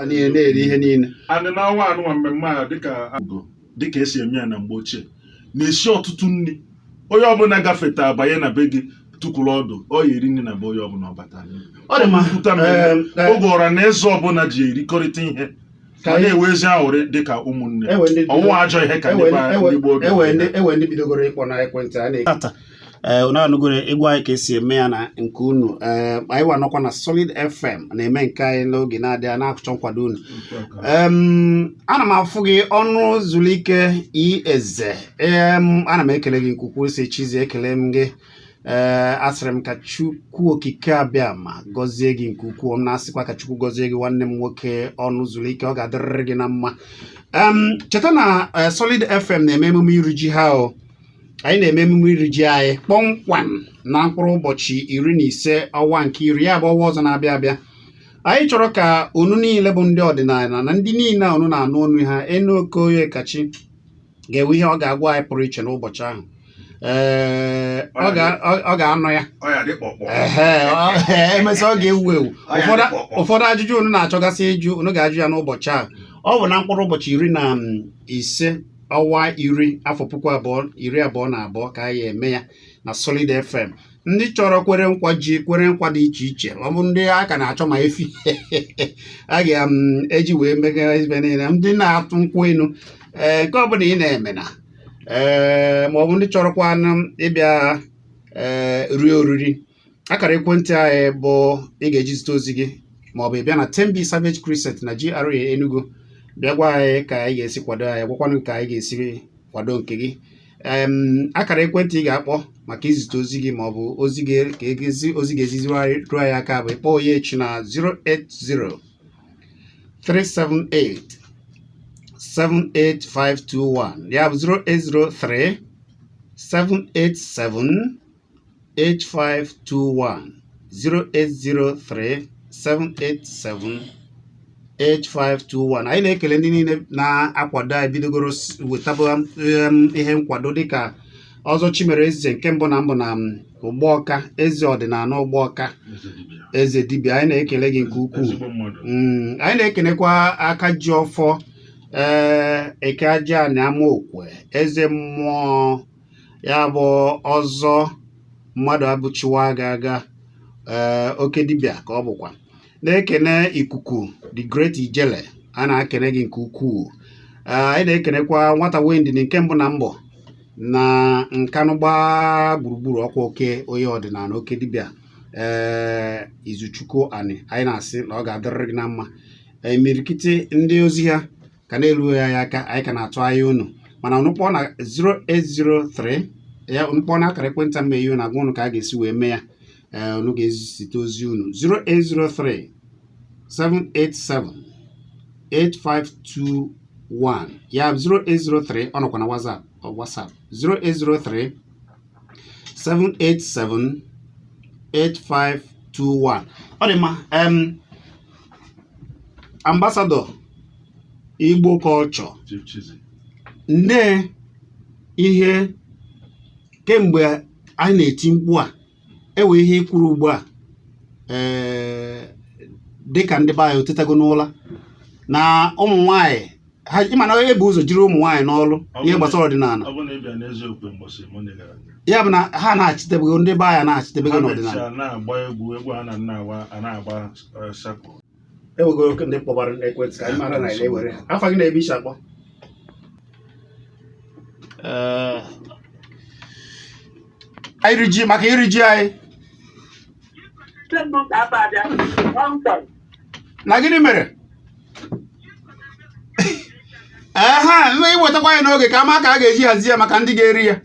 na-eri ihe niile anị na awa anụnwa mmemme a dịka esi eme ya na mgbe ochie na-esi ọtụtụ nri onye ọbụla gafeta abanye na be gị tụkwuru ọdụ ọ ya eri nri na be onye ọbụla ọ batara oge ọra na eze ọbụla ji erikọrịta ihe ka na-ewe ezi aghụrị dịka ụmụnne ọnwụ ajọ ihe ka ndị gboo ewe ndị bidogoro ịkpọ na ekwentị a na-ekata unu anụgoro ịgwa anyị ka esi eme ya na nke unu anyị wanọkwa na Solid FM na-eme nke anyị n'oge na-adịghị na-akụchọ nkwado unu ana m afụ gị ọnụ zuru ike eze ana m ekele gị nkwukwu isi chizi ekele m gị asịrị m ka Chukwu okike abịa ma gọzie gị nke ukwuu m na-asịkwa ka Chukwu gọzie gị nwanne m nwoke ọnụ zuru ike ọ ga-adịrịrị gị na mma cheta na Solid FM na-eme emume iri ji ha anyị na-eme emume iri ji anyị kpọmkwam na mkpụrụ ụbọchị 15 ọnwa nke iri ya bụ ọnwa ọzọ na-abịa abịa anyị chọrọ ka unu niile bụ ndị ọdịnala na ndị niile unu na-anụ ọnụ ha enu okoye kachi ga-enwe ihe ọ ga-agwa anyị pụrụ iche n'ụbọchị ahụ ọ ga-anọ ya emesịa ọ ga-ewu ewu ụfọdụ ajụjụ unu na-achọgasị ịjụ unu ga-ajụ ya n'ụbọchị ahụ ọ bụ na mkpụrụ ụbọchị 15 ọnwa iri afọ 2022 ka anyị eme ya na Solid FM ndị chọrọ kwere nkwa dị iche iche ọ bụ ndị aka na-achọ ma efi a ga-eji wee megara ibe niile ndị na-atụ nkwụ enu nke ọ bụla ị na-eme na ma ọ bụ ndị chọrọkwa ịbịa rie oriri akara ekwentị anyị bụ ị ga-eji zite ozi gị ma ọ bụ ịbịa na 10B Savage Crescent na GRA Enugu bịa gwa anyị ka anyị ga-esi kwado anyị gwakwanụ ka anyị ga-esi kwado nke gị akara ekwentị ị ga-akpọ maka izite ozi gị ma ọ bụ ozi ga-eziziri ruo anyị aka bụ ịkpọ onye echi na 080-378-78521 ya bụ 08037878521 08037878521 anyị na-ekele ndị niile na-akwado anyị bidogoro wetaba ihe nkwado dịka ọzọ Chimere Eze nke mbụ na Ụgbọọka eze ọdịnala Ụgbọọka eze dibịa anyị na-ekele gị nke ukwuu anyị na-ekelekwa aka ji ọfọ eke aja na Amaokwe eze mmụọ ya bụ ọzọ mmadụ abụchiwa aga oke dibịa ka ọ bụkwa na-ekene ikuku the great ijele a na-ekene gị nke ukwuu anyị na-ekenekwa nwata Wendy nke mbụ na mbọ na nkanụ gba gburugburu ọkwa oke onye ọdịnala oke dibịa Izuchukwu anyị na-asị na ọ ga-adịrịrị gị na mma imirikiti ndị ozi ha ka na-elu ya aka anyị ka na-atụ anya unu mana ọnụkpọ na 0803 ya ọnụkpọ na akara ekwentị mmeghe na agwa unu ka a ga-esi wee mee ya unu ga-ezite ozi unu 0803 787-8521 ya 0803 ọ nọkwa na WhatsApp 0803 787-8521 ọ dị mma Ambassador Igbo Culture nne ihe kemgbe anyị na-eti mkpu a ewe ihe ikwuru ugbu a dịka ndị be anyị otetago n'ụla na ụmụ nwaanyị ha ịma na onye bụ ụzọ jiri ụmụ nwaanyị n'ọlụ ihe gbasara ọdịnala ya bụ na ha na-achịtebego ndị be anyị na-achịtebego n'ọdịnala ewegoro ndị kpọbara ekwentị ka anyị mara na ewere afọ gị na-ebe iche akpọ iri ji maka iri ji anyị na gịnị mere mgbe iwetakwa ya n'oge ka ama ka a ga-eji hazi ya maka ndị ga-eri ya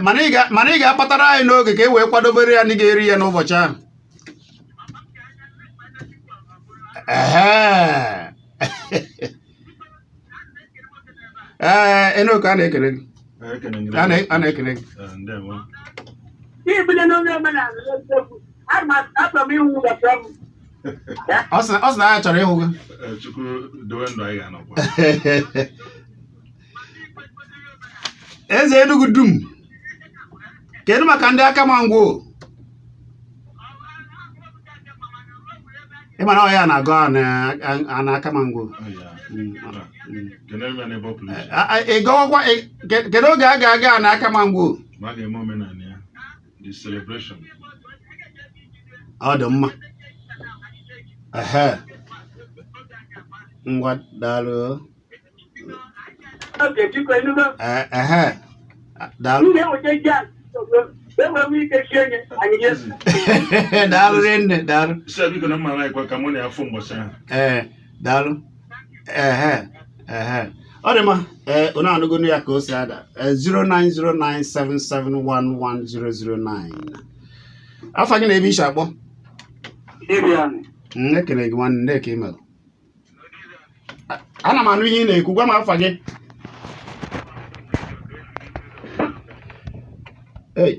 mana ị ga-akpatara anyị n'oge ka e wee kwadobere ya ndị ga-eri ya n'ụbọchị ahụ Enoke a na-ekele gị a na-ekele gị ọ sị na ya chọrọ ịhụ gị eze Enugu dum kedu maka ndị aka ma ngwo ịmara ọ ya na-agụ a na aka ma ngwo ịgọwakwa kedu oge a ga-aga na aka ma ngwo ọ dị mma ngwa daalụ daalụ daalụ rinne daalụ daalụ ọ dị mma unu anụgonu ya ka o si ada 09097711009 afọ gị na-ebe ishi akpọ ekele gị nwanne ndị ka email ana m anụ ihe ị na-ekwu gwa m afa gị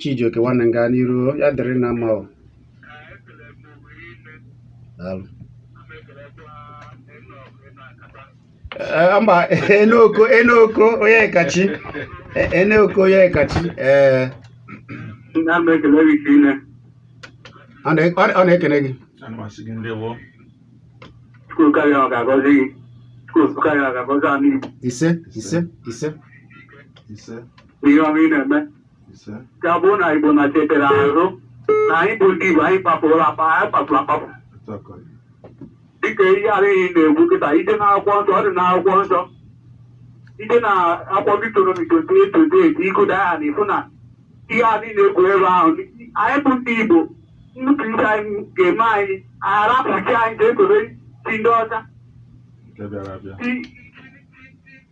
Chijioke nwanne m gaa n'iru ya dịrị na mma o daalụ mba enoko onye kachi enoko onye kachi ọ na-ekele gị ise ka bụ na Igbo na chetere arụ na anyị bụ ndị Igbo anyị kpapụrụ akpapụ dịka ihe adịghị na-egwu kịta ije n'akwụkwọ nsọ ọ dị n'akwụkwọ nsọ ije na akwụkwọ Deuteronomy 28:28 ịgụda ya na ịfụ na ihe adịghị na-egwu ebe ahụ anyị bụ ndị Igbo nnupụ isi anyị ga-eme anyị arapụchi anyị ga-ekore si ndị ọcha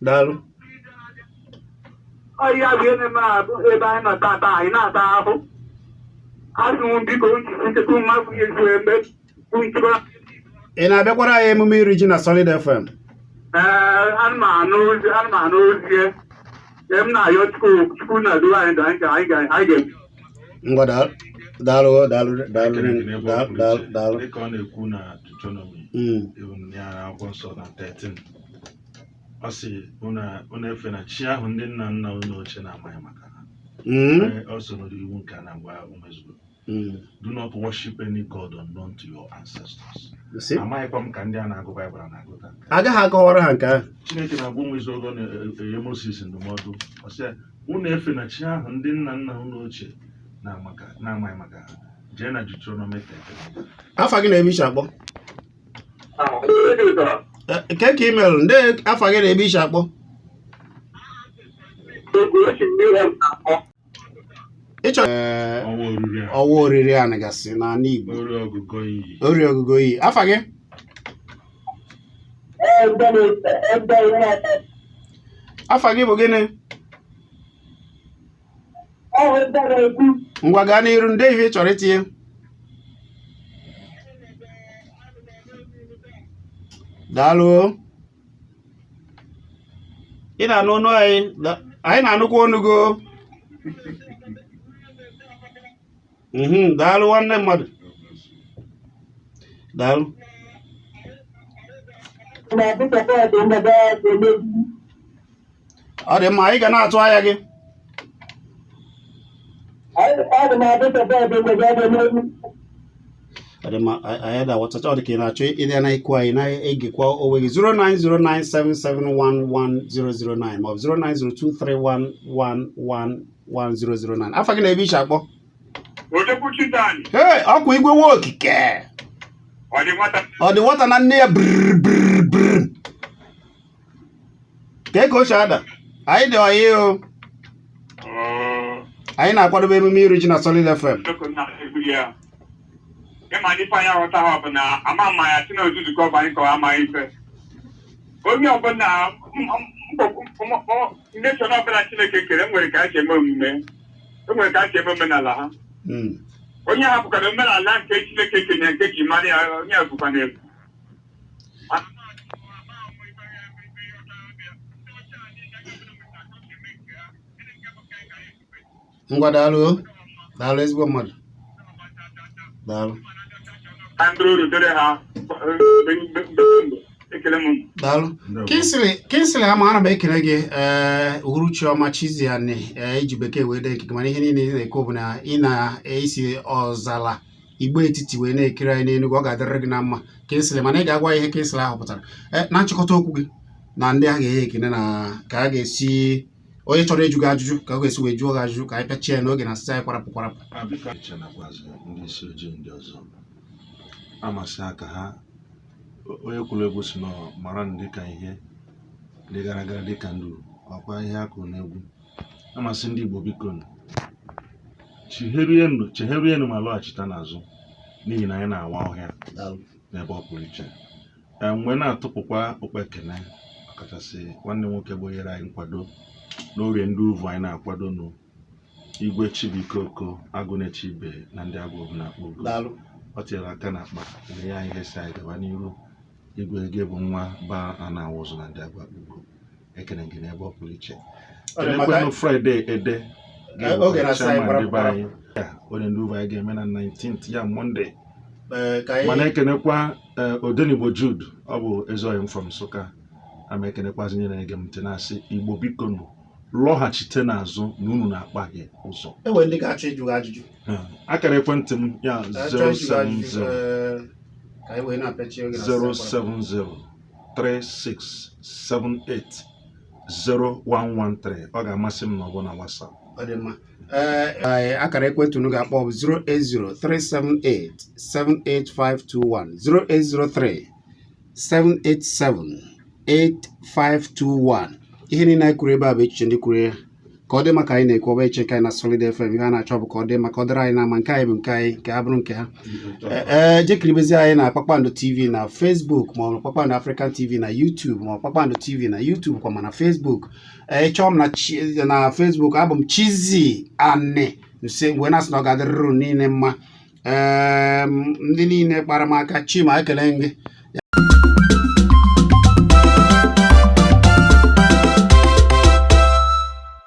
daalụ ọhịa bụ ihe na-eme ebe anyị na-ata ata anyị na-ata ahụ asụwụ biko nchekwa mmadụ ihe zuru eme nchekwa. Ị na-abịakwara anyị emume iri ji na Solid FM? Ana m anụ ozie m na-ayọ Chukwu na-edu anyị ga-eme. Ngwa daalụ dịka ọ na-ekwu na Deuteronomy ya akwụkwọ nsọ na 13 ọ sị unu efe na chi ahụ ndị nna nna unu ochie na-amaghị maka ha. Ọ so n'iwu nke a na-agwa umezugo. Do not worship any god unknown to your ancestors. Amaghịkwa m ka ndị a na-agụ Baịbụl na-agụta. Agaghị akọwara ha nke ahụ. Chineke na-agwa umezugo na-enye Moses ndụmọdụ. Ọ sị unu efe na chi ahụ ndị nna nna unu ochie na-amaghị maka ha. Jee na Deuteronomy 13. Afa gị na-ebe iche akpọ? Nke ka email ndị afa gị na-ebe iche akpọ? Ịchọ ọwa oriri a nagasị n'ala Igbo ori ọgụgụ iyi afa gị? Afa gị bụ gịnị? Ngwa gaa n'iru ndị ihe ị chọrọ itinye. Daalụ. Ị na-anụ ọnụ anyị na-anụkwa ọnụ go. Daalụ nwanne mmadụ. Daalụ. Ọ dị mma, anyị ga na-atụ anya gị. Ọ dị mma, anyị da-awọtacha ọ dị ka ị na-achọ ịdị na-ekwu anyị na-egekwa onwe gị 09097711009 maọbụ 09023111009. Afa gị na-ebe iche akpọ? Ọkwa igwe nwa okike ọ dị nwata na nne ya brrrr ka ego ochie ada anyị dị ọyị o anyị na-akwadobe emume iri ji na Solid FM. Ịma ndị panya ghọta ha bụ na ama mma ya si na ozuzu ka ọ bụ anyị kọwa amaghị ife onye ọbụla nation ọbụla Chineke kere nwere ka a si eme omume enwere ka a si eme omenala ha onye ha bụkara omenala nke Chineke kenye nke ji mara ya onye bụkwa na egwu ngwa daalụ ezigbo mmadụ daalụ andrew rudere ha ekele m daalụ Kingsley ama ana m ekele gị uhuruchi ọma Chiziani iji bekee wee dee ikike mana ihe niile ị na-ekwu bụ na ị na-esi ọzala Igbo etiti wee na-ekiri anyị n'Enugu ọ ga-adịrịrị gị na mma Kingsley mana ị ga-agwa ihe Kingsley ahụ pụtara na nchịkọta okwu gị na ndị a ga-enye ekene na ka a ga-esi onye chọrọ ịjụ gị ajụjụ ka ọ ga-esi wee jụọ gị ajụjụ ka anyị pịachie ya n'oge na asịsa anyị kwarapụ ndị isi ojii ndị ọzọ amasị aka ha onye kwuru egwu si na mara ndị ka ihe ndị gara aga dịka ndụ ọkwa ihe akụ n'egwu amasị ndị Igbo biko cheherienu ma lọghachita n'azụ n'ihi na anyị na-awa ọhịa n'ebe ọ pụrụ iche mgbe na-atụpụkwa okpe ekene ọkachasị nwanne nwoke bụ nyere anyị nkwado n'oge ndị uvu anyị na-akwado n'igwe Chibikoko Agụnechi ibe na ndị agwụ bụ na-akpọ ugo ọ tinyere aka na akpa were ya ihe si anyị gaba n'iru igwe ege bụ nwa ba a na-awụzụ na ndị agwa ugo ekene gị n'ebe ọ pụrụ iche elekwenụ Fraịde ede onye ndị uvu anyị ga-eme na 19th ya Monde mana ekenekwa Odenigbo Jude ọ bụ ezoghị m from Nsụka ama ekenekwazi nye na-ege m ntị na-asị Igbo biko lọghachite n'azụ na unu na-akpaghị ụzọ ndị ga-achọ ịjụ gị ajụjụ akara ekwentị m ya 07036780113 ọ ga-amasị m na ọ bụ na WhatsApp ọ dị mma akara ekwentị unu ga-akpọ bụ 08037878521 08037878521 ihe niile anyị kwuru ebe a bụ echiche ndị kwuru ya ka ọ dị maka anyị na-ekwu ọba eche nke anyị na Solid FM ihe a na-achọ bụ ka ọ dị maka ọ dịrị anyị na ama nke anyị bụ nke anyị nke ha bụrụ nke ha jekiribezi anyị na Kpakpando TV na Facebook ma ọ bụ Kpakpando African TV na YouTube ma ọ Kpakpando TV na YouTube kwa ma na Facebook chọọ m na Facebook abụ m Chiziani nse wee na-asị na ọ ga-adịrịrụ niile mma ndị niile kpara m aka Chima ekele gị